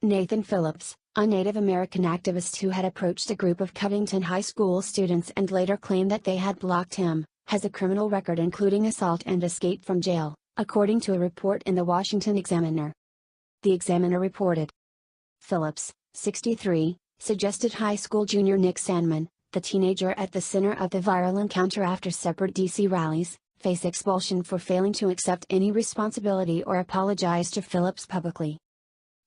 Nathan Phillips, a Native American activist who had approached a group of Covington High School students and later claimed that they had blocked him, has a criminal record including assault and escape from jail, according to a report in the Washington Examiner. The Examiner reported. Phillips, 63, suggested high school junior Nick Sandman, the teenager at the center of the viral encounter after separate D.C. rallies, face expulsion for failing to accept any responsibility or apologize to Phillips publicly.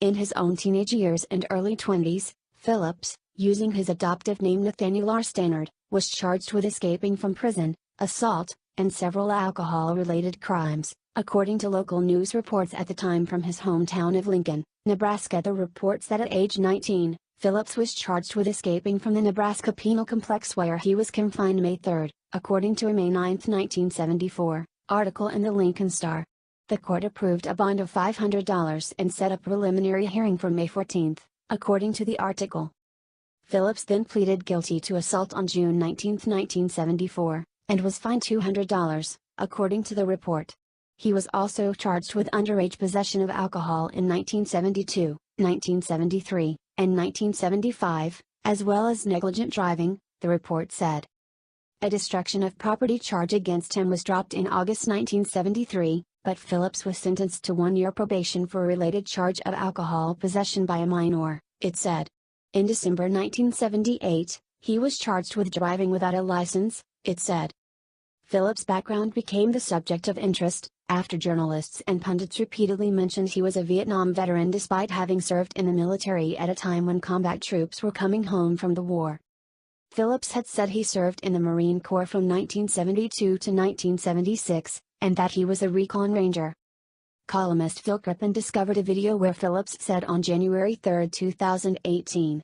In his own teenage years and early 20s, Phillips, using his adoptive name Nathaniel R. Stannard, was charged with escaping from prison, assault, and several alcohol-related crimes, according to local news reports at the time from his hometown of Lincoln, Nebraska. The reports that at age 19, Phillips was charged with escaping from the Nebraska Penal Complex where he was confined May 3, according to a May 9, 1974, article in the Lincoln Star. The court approved a bond of $500 and set a preliminary hearing for May 14, according to the article. Phillips then pleaded guilty to assault on June 19, 1974, and was fined $200, according to the report. He was also charged with underage possession of alcohol in 1972, 1973, and 1975, as well as negligent driving, the report said. A destruction of property charge against him was dropped in August 1973, but Phillips was sentenced to 1-year probation for a related charge of alcohol possession by a minor, it said. In December 1978, he was charged with driving without a license, it said. Phillips' background became the subject of interest, after journalists and pundits repeatedly mentioned he was a Vietnam veteran despite having served in the military at a time when combat troops were coming home from the war. Phillips had said he served in the Marine Corps from 1972 to 1976, and that he was a recon ranger. Columnist Phil Crippen discovered a video where Phillips said on January 3, 2018,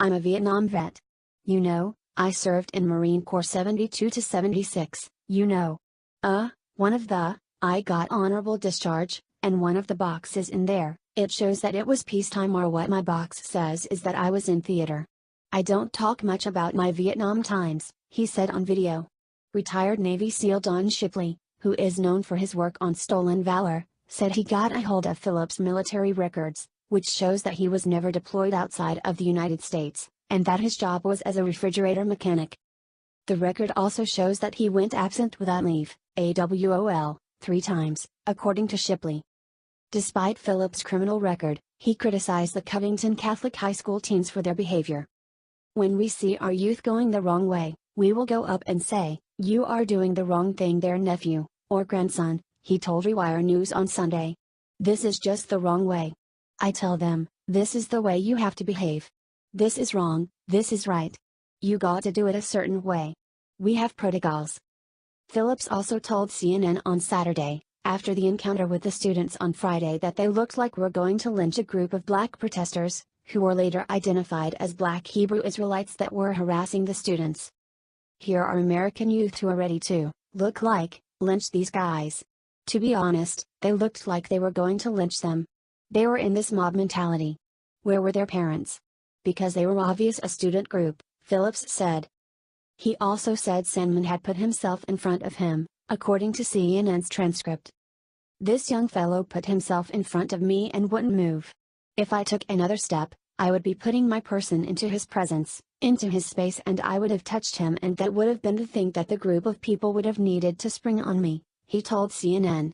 "I'm a Vietnam vet. You know, I served in Marine Corps 72 to 76, you know. I got honorable discharge, and one of the boxes in there, it shows that it was peacetime, or what my box says is that I was in theater. I don't talk much about my Vietnam times," he said on video. Retired Navy SEAL Don Shipley, who is known for his work on stolen valor, said he got a hold of Phillips' military records, which shows that he was never deployed outside of the United States, and that his job was as a refrigerator mechanic. The record also shows that he went absent without leave, AWOL, 3 times, according to Shipley. Despite Phillips' criminal record, he criticized the Covington Catholic high school teens for their behavior. "When we see our youth going the wrong way, we will go up and say, 'You are doing the wrong thing there, nephew, or grandson,'" he told Rewire News on Sunday. "This is just the wrong way. I tell them, this is the way you have to behave. This is wrong, this is right. You got to do it a certain way. We have protocols." Phillips also told CNN on Saturday, after the encounter with the students on Friday, that they looked like we're going to lynch a group of black protesters, who were later identified as black Hebrew Israelites that were harassing the students. "Here are American youth who are ready to, look like, lynch these guys. To be honest, they looked like they were going to lynch them. They were in this mob mentality. Where were their parents? Because they were obvious a student group," Phillips said. He also said Sandman had put himself in front of him, according to CNN's transcript. "This young fellow put himself in front of me and wouldn't move. If I took another step, I would be putting my person into his presence, into his space, and I would have touched him, and that would have been the thing that the group of people would have needed to spring on me," he told CNN.